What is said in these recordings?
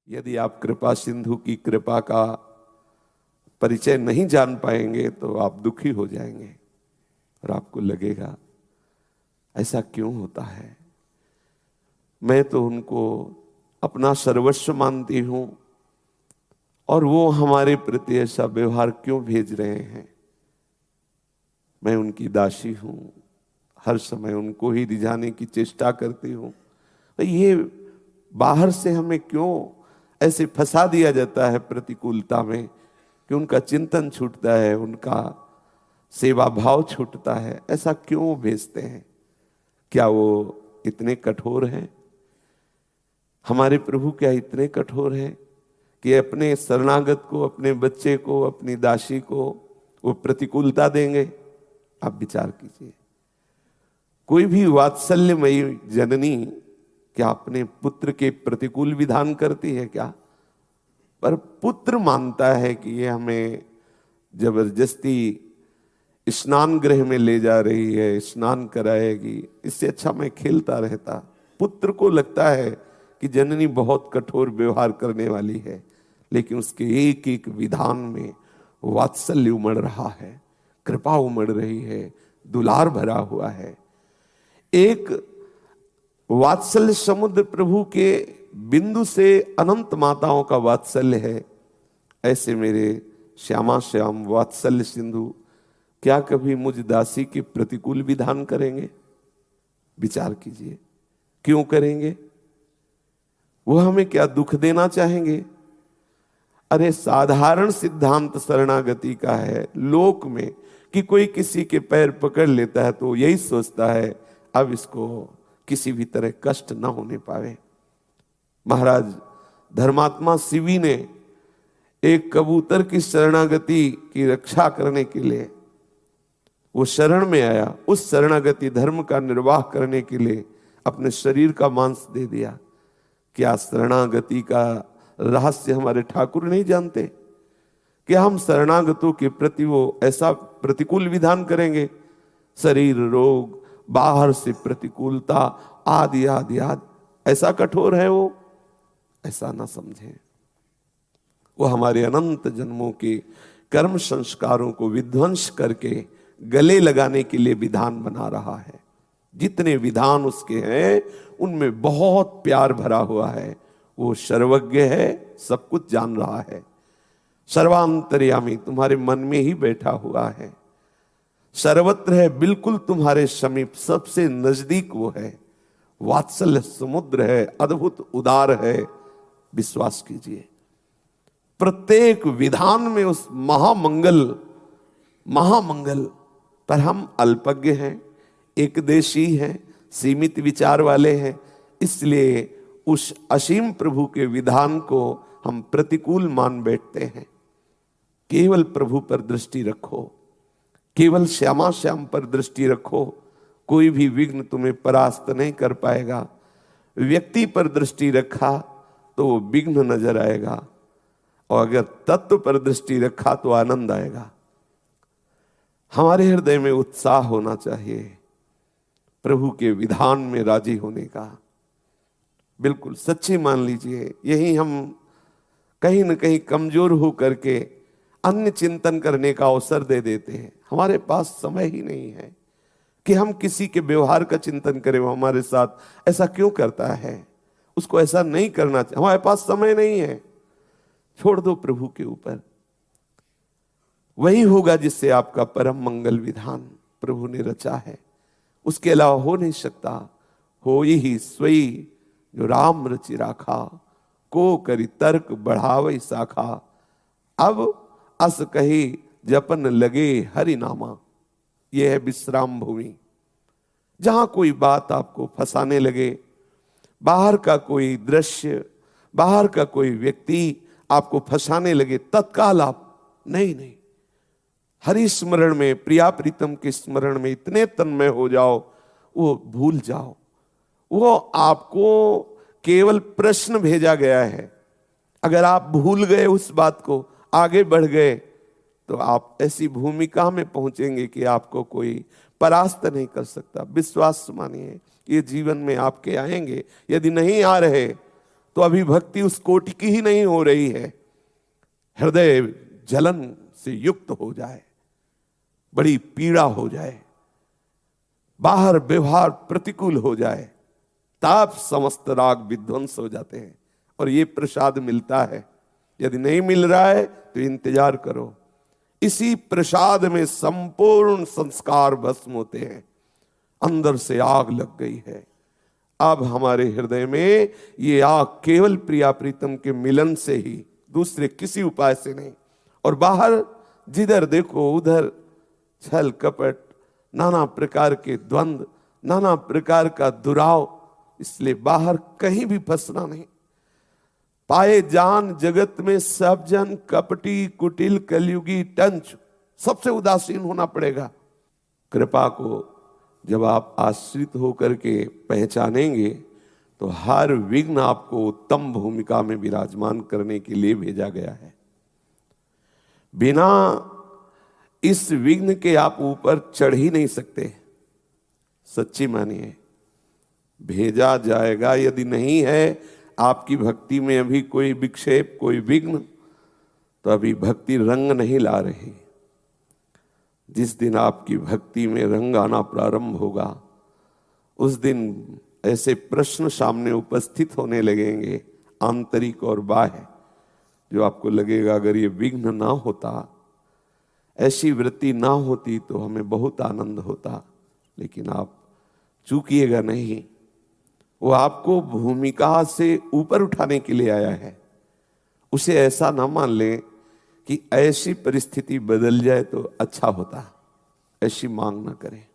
यदि आप कृपा सिंधु की कृपा का परिचय नहीं जान पाएंगे तो आप दुखी हो जाएंगे और आपको लगेगा ऐसा क्यों होता है। मैं तो उनको अपना सर्वस्व मानती हूं और वो हमारे प्रति ऐसा व्यवहार क्यों भेज रहे हैं। मैं उनकी दासी हूं, हर समय उनको ही रिझाने की चेष्टा करती हूं। तो ये बाहर से हमें क्यों ऐसे फंसा दिया जाता है प्रतिकूलता में कि उनका चिंतन छूटता है, उनका सेवा भाव छूटता है। ऐसा क्यों भेजते हैं? क्या वो इतने कठोर हैं? हमारे प्रभु क्या इतने कठोर हैं कि अपने शरणागत को, अपने बच्चे को, अपनी दासी को वो प्रतिकूलता देंगे? आप विचार कीजिए। कोई भी वात्सल्यमयी जननी क्या अपने पुत्र के प्रतिकूल विधान करती है क्या? पर पुत्र मानता है कि ये हमें जबरदस्ती स्नान गृह में ले जा रही है, स्नान कराएगी, इससे अच्छा मैं खेलता रहता। पुत्र को लगता है कि जननी बहुत कठोर व्यवहार करने वाली है, लेकिन उसके एक एक विधान में वात्सल्य उमड़ रहा है, कृपा उमड़ रही है, दुलार भरा हुआ है। एक वात्सल्य समुद्र प्रभु के बिंदु से अनंत माताओं का वात्सल्य है। ऐसे मेरे श्यामा श्याम वात्सल्य सिंधु क्या कभी मुझ दासी के प्रतिकूल विधान करेंगे? विचार कीजिए, क्यों करेंगे? वो हमें क्या दुख देना चाहेंगे? अरे साधारण सिद्धांत शरणागति का है लोक में कि कोई किसी के पैर पकड़ लेता है तो यही सोचता है अब इसको किसी भी तरह कष्ट ना होने पावे। महाराज धर्मात्मा शिवी ने एक कबूतर की शरणागति की रक्षा करने के लिए वो शरण में आया, उस शरणागति धर्म का निर्वाह करने के लिए अपने शरीर का मांस दे दिया। क्या शरणागति का रहस्य हमारे ठाकुर नहीं जानते? क्या हम शरणागतों के प्रति वो ऐसा प्रतिकूल विधान करेंगे? शरीर रोग, बाहर से प्रतिकूलता, आदि आदि आदि, ऐसा कठोर है वो? ऐसा ना समझें। वो हमारे अनंत जन्मों के कर्म संस्कारों को विध्वंस करके गले लगाने के लिए विधान बना रहा है। जितने विधान उसके हैं उनमें बहुत प्यार भरा हुआ है। वो सर्वज्ञ है, सब कुछ जान रहा है, सर्वांतर्यामी तुम्हारे मन में ही बैठा हुआ है, सर्वत्र है, बिल्कुल तुम्हारे समीप, सबसे नजदीक वो है। वात्सल्य समुद्र है, अद्भुत उदार है। विश्वास कीजिए, प्रत्येक विधान में उस महामंगल पर हम अल्पज्ञ हैं, एकदेशी हैं, सीमित विचार वाले हैं। इसलिए उस असीम प्रभु के विधान को हम प्रतिकूल मान बैठते हैं। केवल प्रभु पर दृष्टि रखो, केवल श्यामा श्याम पर दृष्टि रखो, कोई भी विघ्न तुम्हें परास्त नहीं कर पाएगा। व्यक्ति पर दृष्टि रखा तो वो विघ्न नजर आएगा, और अगर तत्व पर दृष्टि रखा तो आनंद आएगा। हमारे हृदय में उत्साह होना चाहिए प्रभु के विधान में राजी होने का। बिल्कुल सच्ची मान लीजिए, यही हम कहीं न कहीं कमजोर हो करके अन्य चिंतन करने का अवसर दे देते हैं। हमारे पास समय ही नहीं है कि हम किसी के व्यवहार का चिंतन करें, वो हमारे साथ ऐसा क्यों करता है, उसको ऐसा नहीं करना चाहिए। हमारे पास समय नहीं है, छोड़ दो प्रभु के ऊपर। वही होगा जिससे आपका परम मंगल विधान प्रभु ने रचा है, उसके अलावा हो नहीं सकता। हो ही स्वई जो राम रचि राखा, को करी तर्क बढ़ावई शाखा, अब अस कही जपन लगे हरि नामा। यह है विश्राम भूमि। जहां कोई बात आपको फंसाने लगे, बाहर का कोई दृश्य, बाहर का कोई व्यक्ति आपको फंसाने लगे, तत्काल आप नहीं, हरि स्मरण में, प्रिया प्रीतम के स्मरण में इतने तन्मय हो जाओ, वो भूल जाओ। वो आपको केवल प्रश्न भेजा गया है। अगर आप भूल गए उस बात को, आगे बढ़ गए, तो आप ऐसी भूमिका में पहुंचेंगे कि आपको कोई परास्त नहीं कर सकता। विश्वास मानिए, ये जीवन में आपके आएंगे। यदि नहीं आ रहे तो अभी भक्ति उस कोटि की ही नहीं हो रही है। हृदय जलन से युक्त हो जाए, बड़ी पीड़ा हो जाए, बाहर व्यवहार प्रतिकूल हो जाए, तब समस्त राग विध्वंस हो जाते हैं। और ये प्रसाद मिलता है। यदि नहीं मिल रहा है तो इंतजार करो, इसी प्रसाद में संपूर्ण संस्कार भस्म होते हैं। अंदर से आग लग गई है। अब हमारे हृदय में ये आग केवल प्रिया प्रीतम के मिलन से ही, दूसरे किसी उपाय से नहीं। और बाहर जिधर देखो उधर छल कपट, नाना प्रकार के द्वंद्व, नाना प्रकार का दुराव। इसलिए बाहर कहीं भी फंसना नहीं। पाए जान जगत में सब जन कपटी कुटिल कलयुगी टंच, सबसे उदासीन होना पड़ेगा। कृपा को जब आप आश्रित होकर के पहचानेंगे तो हर विघ्न आपको उत्तम भूमिका में विराजमान करने के लिए भेजा गया है। बिना इस विघ्न के आप ऊपर चढ़ ही नहीं सकते। सच्ची मानिए, भेजा जाएगा। यदि नहीं है आपकी भक्ति में अभी कोई विक्षेप, कोई विघ्न, तो अभी भक्ति रंग नहीं ला रही। जिस दिन आपकी भक्ति में रंग आना प्रारंभ होगा, उस दिन ऐसे प्रश्न सामने उपस्थित होने लगेंगे, आंतरिक और बाह्य, जो आपको लगेगा अगर ये विघ्न ना होता, ऐसी वृत्ति ना होती तो हमें बहुत आनंद होता। लेकिन आप चूकिएगा नहीं। वो आपको भूमिका से ऊपर उठाने के लिए आया है। उसे ऐसा ना मान लें कि ऐसी परिस्थिति बदल जाए तो अच्छा होता। ऐसी मांग ना करें।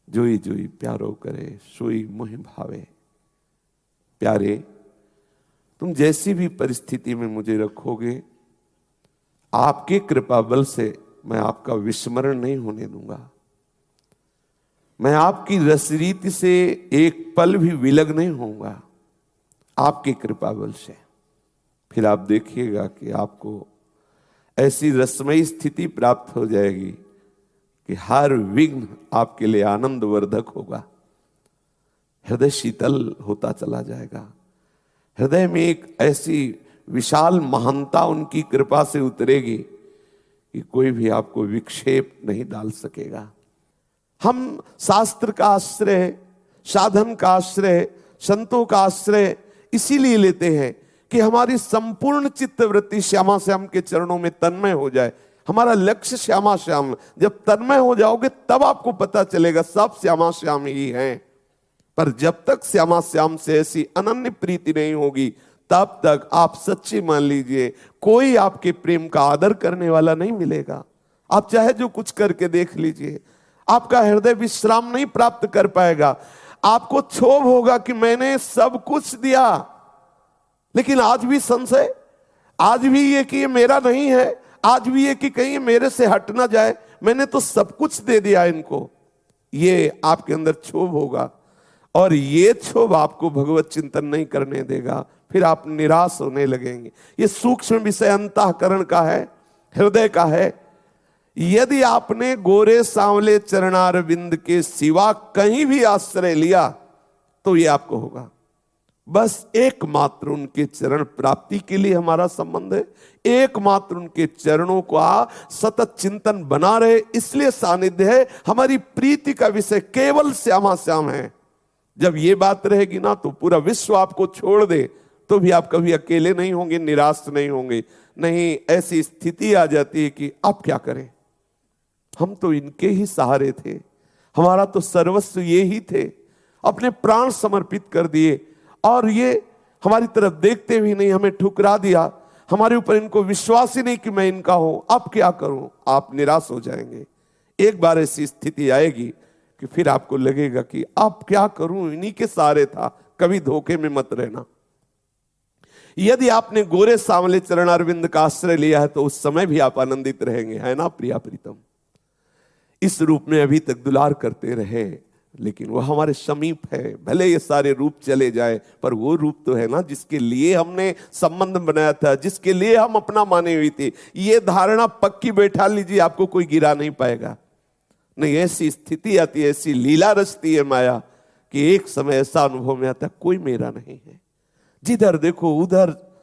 जोई जोई प्यारो करे, सोई मोहि भावे। प्यारे, तुम जैसी भी परिस्थिति में मुझे रखोगे, आपके कृपा बल से मैं आपका विस्मरण नहीं होने दूंगा। मैं आपकी रसरीति से एक पल भी विलग नहीं होऊंगा, आपकी कृपा बल से। फिर आप देखिएगा कि आपको ऐसी रसमयी स्थिति प्राप्त हो जाएगी कि हर विघ्न आपके लिए आनंद वर्धक होगा। हृदय शीतल होता चला जाएगा। हृदय में एक ऐसी विशाल महानता उनकी कृपा से उतरेगी कि कोई भी आपको विक्षेप नहीं डाल सकेगा। हम शास्त्र का आश्रय, साधन का आश्रय, संतों का आश्रय इसीलिए लेते हैं कि हमारी संपूर्ण चित्तवृत्ति श्यामा श्याम के चरणों में तन्मय हो जाए। हमारा लक्ष्य श्यामा श्याम। जब तन्मय हो जाओगे तब आपको पता चलेगा सब श्यामा श्याम ही हैं। पर जब तक श्यामा श्याम से ऐसी अनन्य प्रीति नहीं होगी, तब तक आप सच्ची मान लीजिए कोई आपके प्रेम का आदर करने वाला नहीं मिलेगा। आप चाहे जो कुछ करके देख लीजिए, आपका हृदय विश्राम नहीं प्राप्त कर पाएगा। आपको क्षोभ होगा कि मैंने सब कुछ दिया, लेकिन आज भी संशय, आज भी ये कि ये मेरा नहीं है, आज भी ये कि कहीं ये मेरे से हट ना जाए, मैंने तो सब कुछ दे दिया इनको। ये आपके अंदर क्षोभ होगा और ये क्षोभ आपको भगवत चिंतन नहीं करने देगा। फिर आप निराश होने लगेंगे। ये सूक्ष्म विषय अंतःकरण का है, हृदय का है। यदि आपने गोरे सांवले चरणारविंद के सिवा कहीं भी आश्रय लिया तो ये आपको होगा। बस एकमात्र उनके चरण प्राप्ति के लिए हमारा संबंध है। एकमात्र उनके चरणों का सतत चिंतन बना रहे, इसलिए सानिध्य है। हमारी प्रीति का विषय केवल श्यामा श्याम है। जब ये बात रहेगी ना, तो पूरा विश्व आपको छोड़ दे तो भी आप कभी अकेले नहीं होंगे, निराश नहीं होंगे। नहीं, ऐसी स्थिति आ जाती है कि अब क्या करें, हम तो इनके ही सहारे थे, हमारा तो सर्वस्व ये ही थे, अपने प्राण समर्पित कर दिए और ये हमारी तरफ देखते भी नहीं, हमें ठुकरा दिया। हमारे ऊपर इनको विश्वास ही नहीं कि मैं इनका हूं, अब क्या करूं। आप निराश हो जाएंगे। एक बार ऐसी स्थिति आएगी कि फिर आपको लगेगा कि अब क्या करूं, इन्हीं के सहारे था। कभी धोखे में मत रहना। यदि आपने गोरे सांवले चरणारविंद का आश्रय लिया है तो उस समय भी आप आनंदित रहेंगे, है ना प्रिया प्रीतम। इस रूप में अभी तक दुलार करते रहे, लेकिन वह हमारे समीप है। भले ये सारे रूप चले जाए, पर वो रूप तो है ना जिसके लिए हमने संबंध बनाया था, जिसके लिए हम अपना माने हुए थे। ये धारणा पक्की बैठा लीजिए, आपको कोई गिरा नहीं पाएगा। नहीं, ऐसी स्थिति आती है, ऐसी लीला रचती है माया कि एक समय ऐसा अनुभव में आता है कोई मेरा नहीं है, जिधर देखो उधर